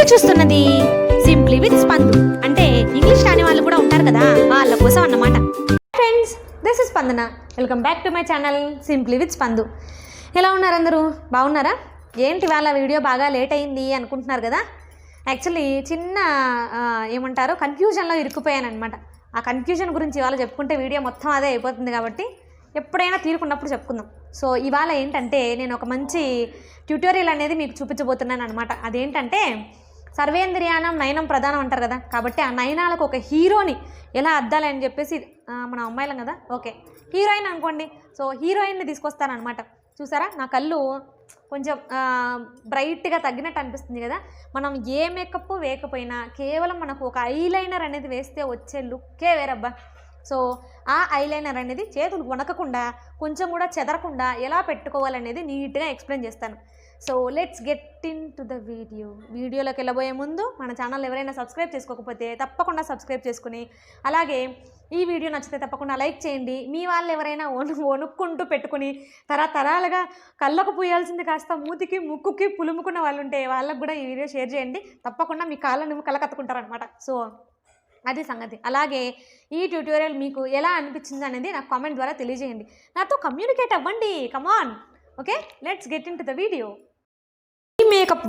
చూస్తున్నది simply with Spandu. అంటే English రాని వాళ్ళు కూడా ఉంటారు కదా, వాళ్ళ కోసం అన్నమాట. ఫ్రెండ్స్, దిస్ ఇస్ స్పందన. Welcome back to my channel simply with Spandu. ఎలా ఉన్నారు అందరూ? బాగున్నారా? ఏంటి వాళ్ళ వీడియో బాగా లేట్ అయింది అనుకుంటున్నారు కదా. యాక్చువల్లీ చిన్న ఏమంటారు కన్ఫ్యూజన్లో ఇరుక్కుపోయాను అనమాట. ఆ కన్ఫ్యూజన్ గురించి ఇవాళ చెప్పుకుంటే వీడియో మొత్తం అదే అయిపోతుంది కాబట్టి ఎప్పుడైనా తీరుకున్నప్పుడు చెప్పుకుందాం. సో ఇవాళ ఏంటంటే నేను ఒక మంచి ట్యూటోరియల్ అనేది మీకు చూపించబోతున్నాను అనమాట. అదేంటంటే సర్వేంద్రియానం నయనం ప్రధానం అంటారు కదా, కాబట్టి ఆ నయనాలకు ఒక హీరోని ఎలా అద్దాలి అని చెప్పేసి మన అమ్మాయిలం కదా, ఓకే హీరోయిన్ అనుకోండి. సో హీరోయిన్ని తీసుకొస్తానమాట. చూసారా నా కళ్ళు కొంచెం బ్రైట్గా తగ్గినట్టు అనిపిస్తుంది కదా. మనం ఏ మేకప్ వేయకపోయినా కేవలం మనకు ఒక ఐలైనర్ అనేది వేస్తే వచ్చే లుక్కే వేరబ్బా. సో ఆ ఐలైనర్ అనేది చేతులు వణకకుండా కొంచెం కూడా చెదరకుండా ఎలా పెట్టుకోవాలనేది నీట్గా ఎక్స్ప్లెయిన్ చేస్తాను. So let's get into the వీడియోలోకి వెళ్ళబోయే ముందు మన ఛానల్ ఎవరైనా సబ్స్క్రైబ్ చేసుకోకపోతే తప్పకుండా సబ్స్క్రైబ్ చేసుకుని, అలాగే ఈ వీడియో నచ్చితే తప్పకుండా లైక్ చేయండి. మీ వాళ్ళు ఎవరైనా వణుక్కుంటూ పెట్టుకుని తరతరాలుగా కళ్ళకు పూయాల్సింది కాస్త మూతికి ముక్కుకి పులుముకున్న వాళ్ళు ఉంటే వాళ్ళకు కూడా ఈ వీడియో షేర్ చేయండి. తప్పకుండా మీ కాళ్ళను కళ్ళకత్తుకుంటారనమాట. సో అది సంగతి. అలాగే ఈ ట్యూటోరియల్ మీకు ఎలా అనిపించింది అనేది నాకు కామెంట్ ద్వారా తెలియజేయండి. నాతో కమ్యూనికేట్ అవ్వండి. Come on, okay let's get into the video. ఈ మేకప్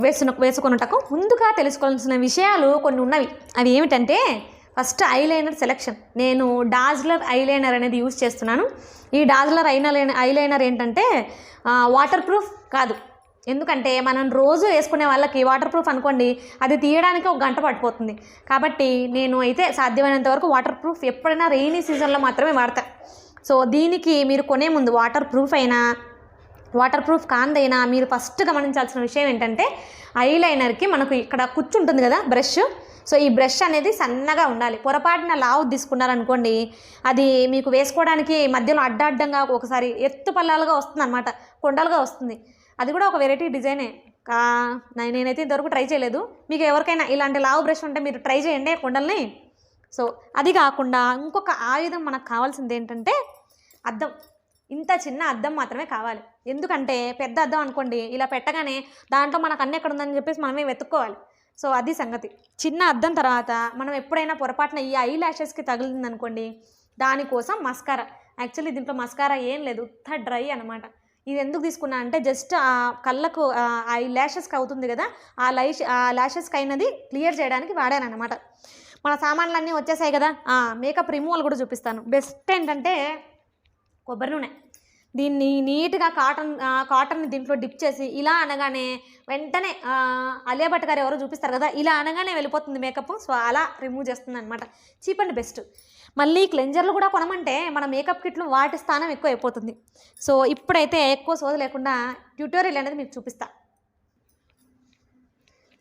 వేసుకున్నటకు ముందుగా తెలుసుకోవాల్సిన విషయాలు కొన్ని ఉన్నవి. అవి ఏమిటంటే, ఫస్ట్ ఐలైనర్ సెలెక్షన్. నేను డాజ్లర్ ఐలైనర్ అనేది యూజ్ చేస్తున్నాను. ఈ డాజ్లర్ ఐలైనర్ ఏంటంటే వాటర్ ప్రూఫ్ కాదు. ఎందుకంటే మనం రోజు వేసుకునే వాళ్ళకి వాటర్ ప్రూఫ్ అనుకోండి, అది తీయడానికి ఒక గంట పడిపోతుంది. కాబట్టి నేను అయితే సాధ్యమైనంత వరకు వాటర్ ప్రూఫ్ ఎప్పుడైనా రెయినీ సీజన్లో మాత్రమే వాడతా. సో దీనికి మీరు కొనే ముందు వాటర్ ప్రూఫ్ అయినా వాటర్ ప్రూఫ్ కాందైనా మీరు ఫస్ట్ గమనించాల్సిన విషయం ఏంటంటే, ఐలైనర్కి మనకు ఇక్కడ కూర్చుంటుంది కదా బ్రష్. సో ఈ బ్రష్ అనేది సన్నగా ఉండాలి. పొరపాటున లావు తీసుకున్నారనుకోండి, అది మీకు వేసుకోవడానికి మధ్యలో అడ్డంగా ఒకసారి ఎత్తు పల్లాలుగా వస్తుంది అనమాట, కొండలుగా వస్తుంది. అది కూడా ఒక వెరైటీ డిజైనే. నేనైతే ఇంతవరకు ట్రై చేయలేదు. మీకు ఎవరికైనా ఇలాంటి లావు బ్రష్ ఉంటే మీరు ట్రై చేయండి కొండల్ని. సో అది కాకుండా ఇంకొక ఆయుధం మనకు కావాల్సింది ఏంటంటే అద్దం. ఇంత చిన్న అద్దం మాత్రమే కావాలి. ఎందుకంటే పెద్ద అద్దం అనుకోండి, ఇలా పెట్టగానే దాంట్లో మనకు అన్నీ ఎక్కడ ఉందని చెప్పేసి మనమే వెతుక్కోవాలి. సో అది సంగతి. చిన్న అద్దం తర్వాత మనం ఎప్పుడైనా పొరపాటున ఈ ఐ ల్యాషెస్కి తగిలింది అనుకోండి, దానికోసం మస్కారా. యాక్చువల్లీ దీంట్లో మస్కారా ఏం లేదు, ఉత్త డ్రై అనమాట. ఇది ఎందుకు తీసుకున్నా అంటే జస్ట్ ఆ కళ్ళకు ఐ ల్యాషెస్కి అవుతుంది కదా, ఆ ల్యాషెస్కి అయినది క్లియర్ చేయడానికి వాడాను అనమాట. మన సామాన్లన్నీ వచ్చేసాయి కదా. మేకప్ రిమూవల్ కూడా చూపిస్తాను. బెస్ట్ ఏంటంటే కొబ్బరి నూనె. దీన్ని నీట్గా కాటన్ని దీంట్లో డిప్ చేసి ఇలా అనగానే వెంటనే అలియా భట్ గారు ఎవరో చూపిస్తారు కదా, ఇలా అనగానే వెళ్ళిపోతుంది మేకప్. సో అలా రిమూవ్ చేస్తుంది అనమాట. Cheap and best. మళ్ళీ క్లెంజర్లు కూడా కొనమంటే మన మేకప్ కిట్లు వాటి స్థానం ఎక్కువ అయిపోతుంది. సో ఇప్పుడైతే ఎక్కువ సోద లేకుండా ట్యూటోరియల్ అనేది మీకు చూపిస్తా.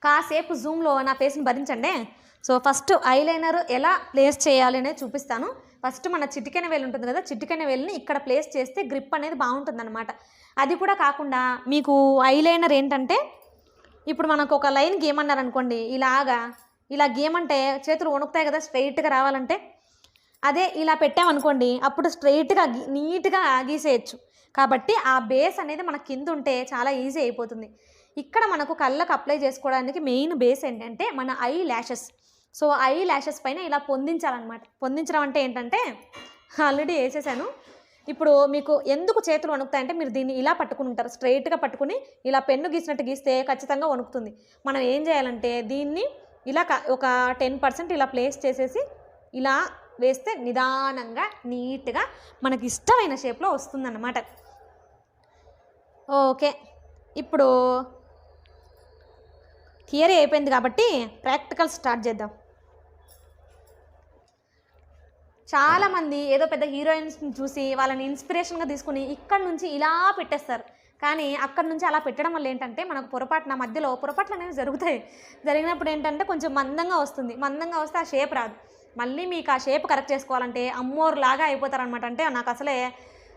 కాసేపు జూమ్లో నా ఫేస్ని భరించండి. సో ఫస్ట్ ఐలైనర్ ఎలా ప్లేస్ చేయాలి అనేది చూపిస్తాను. ఫస్ట్ మన చిటికెన వేలు ఉంటుంది కదా, చిటికెన వేలుని ఇక్కడ ప్లేస్ చేస్తే గ్రిప్ అనేది బాగుంటుంది అనమాట. అది కూడా కాకుండా మీకు ఐలైనర్ ఏంటంటే, ఇప్పుడు మనకు ఒక లైన్ గీయమన్నారు అనుకోండి, ఇలా గీయమంటే చేతులు వణుకుతాయి కదా స్ట్రైట్గా రావాలంటే. అదే ఇలా పెట్టామనుకోండి, అప్పుడు స్ట్రైట్గా నీట్గా గీసేయచ్చు. కాబట్టి ఆ బేస్ అనేది మన కింద ఉంటే చాలా ఈజీ అయిపోతుంది. ఇక్కడ మనకు కళ్ళకు అప్లై చేసుకోవడానికి మెయిన్ బేస్ ఏంటంటే మన I lashes. So I lashes పైన ఇలా పొందించాలన్నమాట. పొందించడం అంటే ఏంటంటే, ఆల్రెడీ వేసేసాను. ఇప్పుడు మీకు ఎందుకు చేతులు వణుకుతాయంటే, మీరు దీన్ని ఇలా పట్టుకుని ఉంటారు, స్ట్రైట్గా పట్టుకుని ఇలా పెన్ను గీసినట్టు గీస్తే ఖచ్చితంగా వణుకుతుంది. మనం ఏం చేయాలంటే దీన్ని ఇలా ఒక 10% ఇలా ప్లేస్ చేసేసి ఇలా వేస్తే నిదానంగా నీట్గా మనకి ఇష్టమైన షేప్లో వస్తుందన్నమాట. ఓకే, ఇప్పుడు థియరీ అయిపోయింది కాబట్టి ప్రాక్టికల్ స్టార్ట్ చేద్దాం. చాలామంది ఏదో పెద్ద హీరోయిన్స్ని చూసి వాళ్ళని ఇన్స్పిరేషన్గా తీసుకుని ఇక్కడ నుంచి ఇలా పెట్టేస్తారు. కానీ అక్కడ నుంచి అలా పెట్టడం వల్ల ఏంటంటే మనకు మధ్యలో పొరపాట్లు అనేవి జరుగుతాయి. జరిగినప్పుడు ఏంటంటే కొంచెం మందంగా వస్తుంది. మందంగా వస్తే ఆ షేప్ రాదు. మళ్ళీ మీకు ఆ షేప్ కరెక్ట్ చేసుకోవాలంటే అమ్మోరులాగా అయిపోతారనమాట. అంటే నాకు అసలే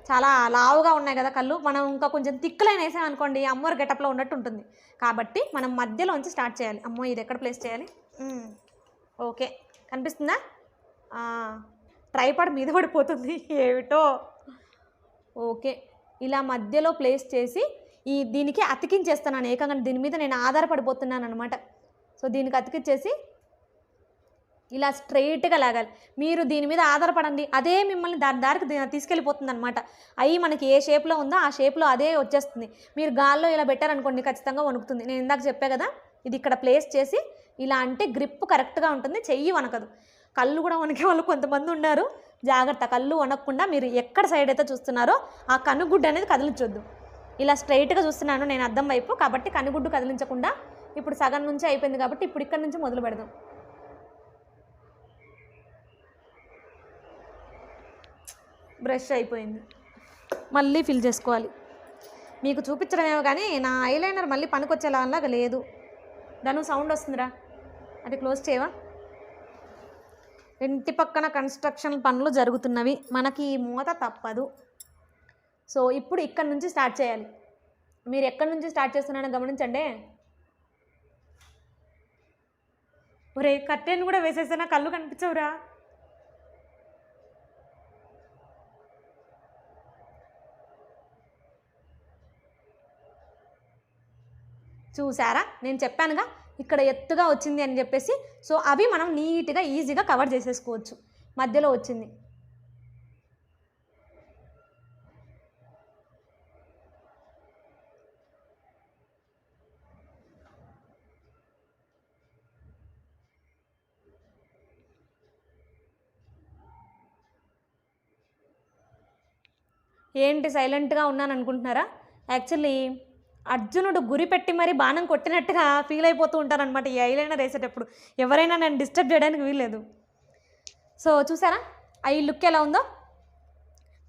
చాలా లావుగా ఉన్నాయి కదా కళ్ళు, మనం ఇంకా కొంచెం తిక్కులైన వేసామనుకోండి అమ్మోరు గెటప్లో ఉన్నట్టు ఉంటుంది. కాబట్టి మనం మధ్యలోంచి స్టార్ట్ చేయాలి. అమ్మో ఇది ఎక్కడ ప్లేస్ చేయాలి? ఓకే కనిపిస్తుందా? ట్రైపాడ్ మీద పడిపోతుంది ఏమిటో. ఓకే ఇలా మధ్యలో ప్లేస్ చేసి దీనికి అతికించేస్తున్నాను ఏకంగా. దీని మీద నేను ఆధారపడిపోతున్నాను అనమాట. సో దీనికి అతికిచ్చేసి ఇలా స్ట్రైట్గా లాగాలి. మీరు దీని మీద ఆధారపడండి, అదే మిమ్మల్ని దారికి తీసుకెళ్ళిపోతుంది అనమాట. అవి మనకి ఏ షేప్లో ఉందో ఆ షేప్లో అదే వచ్చేస్తుంది. మీరు గాల్లో ఇలా పెట్టారనుకోండి ఖచ్చితంగా వణుకుతుంది. నేను ఇందాక చెప్పా కదా, ఇది ఇక్కడ ప్లేస్ చేసి ఇలా అంటే గ్రిప్ కరెక్ట్గా ఉంటుంది, చెయ్యి వణకదు. కళ్ళు కూడా వణకే వాళ్ళు కొంతమంది ఉన్నారు. జాగ్రత్త, కళ్ళు వణకకుండా మీరు ఎక్కడ సైడ్ అయితే చూస్తున్నారో ఆ కనుగుడ్డు అనేది కదిలించొద్దు. ఇలా స్ట్రైట్గా చూస్తున్నాను నేను అద్దం వైపు, కాబట్టి కనుగుడ్డు కదిలించకుండా ఇప్పుడు సగం నుంచి అయిపోయింది కాబట్టి ఇప్పుడు ఇక్కడ నుంచి మొదలు పెడదాం. బ్రష్ అయిపోయింది, మళ్ళీ ఫిల్ చేసుకోవాలి. మీకు చూపించడమేమో కానీ నా ఐలైనర్ మళ్ళీ పనికొచ్చేలాగా లేదు. దాని సౌండ్ వస్తుందిరా, అది క్లోజ్ చేయవా? ఇంటి పక్కన కన్స్ట్రక్షన్ పనులు జరుగుతున్నవి, మనకి ఈ మూత తప్పదు. సో ఇప్పుడు ఇక్కడ నుంచి స్టార్ట్ చేయాలి. మీరు ఎక్కడి నుంచి స్టార్ట్ చేస్తున్నారో గమనించండి. ఒరే కర్టెన్ కూడా వేసేసినా కళ్ళు కనిపించవురా. చూసారా, నేను చెప్పానుగా ఇక్కడ ఎత్తుగా వచ్చింది అని చెప్పేసి. సో అవి మనం నీట్గా ఈజీగా కవర్ చేసేసుకోవచ్చు. మధ్యలో వచ్చింది ఏంటి సైలెంట్గా ఉన్నాను అనుకుంటున్నారా? యాక్చువల్లీ అర్జునుడు గురి పెట్టి మరీ బాణం కొట్టినట్టుగా ఫీల్ అయిపోతూ ఉంటారనమాట ఈ ఐలైనర్ వేసేటప్పుడు. ఎవరైనా నేను డిస్టర్బ్ చేయడానికి వీల్లేదు. సో చూసారా ఈ లుక్ ఎలా ఉందో?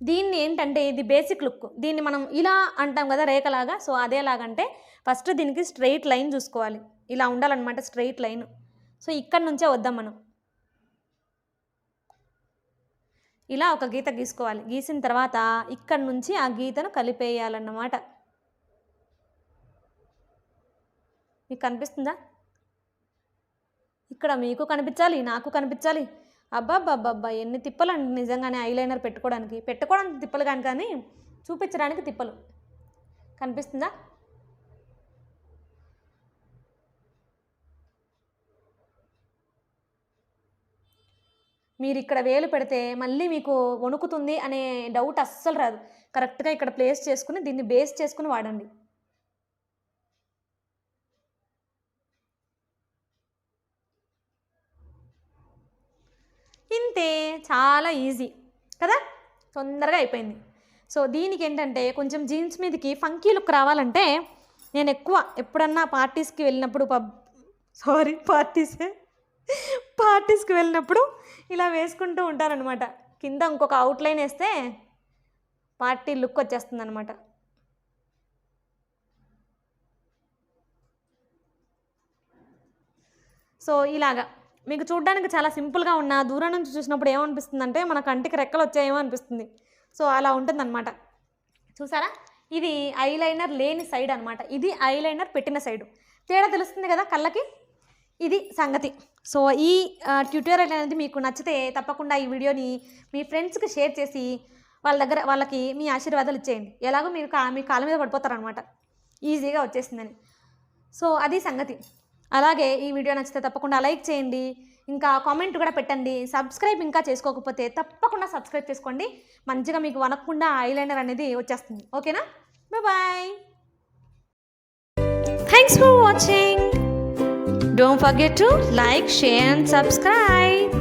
దీన్ని ఏంటంటే ఇది బేసిక్ లుక్. దీన్ని మనం ఇలా అంటాం కదా రేఖలాగా, సో అదేలాగంటే ఫస్ట్ దీనికి స్ట్రెయిట్ లైన్ చూసుకోవాలి. ఇలా ఉండాలన్నమాట స్ట్రెయిట్ లైన్. సో ఇక్కడ నుంచే వద్దాం మనం. ఇలా ఒక గీత గీసుకోవాలి. గీసిన తర్వాత ఇక్కడ నుంచి ఆ గీతను కలిపేయాలన్నమాట. మీకు కనిపిస్తుందా? ఇక్కడ మీకు కనిపించాలి, నాకు కనిపించాలి. అబ్బాబ్బాబ్బా ఎన్ని తిప్పలండి నిజంగానే ఐలైనర్ పెట్టుకోవడానికి తిప్పలు కానీ చూపించడానికి తిప్పలు. కనిపిస్తుందా? మీరు ఇక్కడ వేలు పెడితే మళ్ళీ మీకు వణుకుతుంది అనే డౌట్ అస్సలు రాదు. కరెక్ట్గా ఇక్కడ ప్లేస్ చేసుకుని దీన్ని బేస్ చేసుకుని వాడండి. ఇంతే, చాలా ఈజీ కదా, తొందరగా అయిపోయింది. సో దీనికి ఏంటంటే కొంచెం జీన్స్ మీదకి ఫంకీ లుక్ రావాలంటే నేను ఎప్పుడన్నా పార్టీస్కి వెళ్ళినప్పుడు పార్టీస్కి వెళ్ళినప్పుడు ఇలా వేసుకుంటూ ఉంటానన్నమాట. కింద ఇంకొక అవుట్లైన్ వేస్తే పార్టీ లుక్ వచ్చేస్తుంది అనమాట. సో ఇలాగా మీకు చూడడానికి చాలా సింపుల్గా ఉన్న దూరం నుంచి చూసినప్పుడు ఏమనిపిస్తుంది అంటే మన కంటికి రెక్కలు వచ్చాయేమో అనిపిస్తుంది. సో అలా ఉంటుందన్నమాట. చూసారా, ఇది ఐలైనర్ లేని సైడ్ అనమాట, ఇది ఐలైనర్ పెట్టిన సైడు. తేడా తెలుస్తుంది కదా కళ్ళకి. ఇది సంగతి. సో ఈ ట్యూటోరియల్ అనేది మీకు నచ్చితే తప్పకుండా ఈ వీడియోని మీ ఫ్రెండ్స్కి షేర్ చేసి వాళ్ళకి మీ ఆశీర్వాదాలు ఇచ్చేయండి. ఎలాగో మీరు మీ కాళ్ళ మీద పడిపోతారనమాట ఈజీగా వచ్చేసిందని. సో అది సంగతి. అలాగే ఈ వీడియో నచ్చితే తప్పకుండా లైక్ చేయండి, ఇంకా కామెంట్ కూడా పెట్టండి. సబ్స్క్రైబ్ ఇంకా చేసుకోకపోతే తప్పకుండా సబ్స్క్రైబ్ చేసుకోండి. మంచిగా మీకు వనకుండా ఐలైనర్ అనేది వచ్చేస్తుంది. ఓకేనా? Bye. Thanks for watching. Don't forget to like, share and subscribe.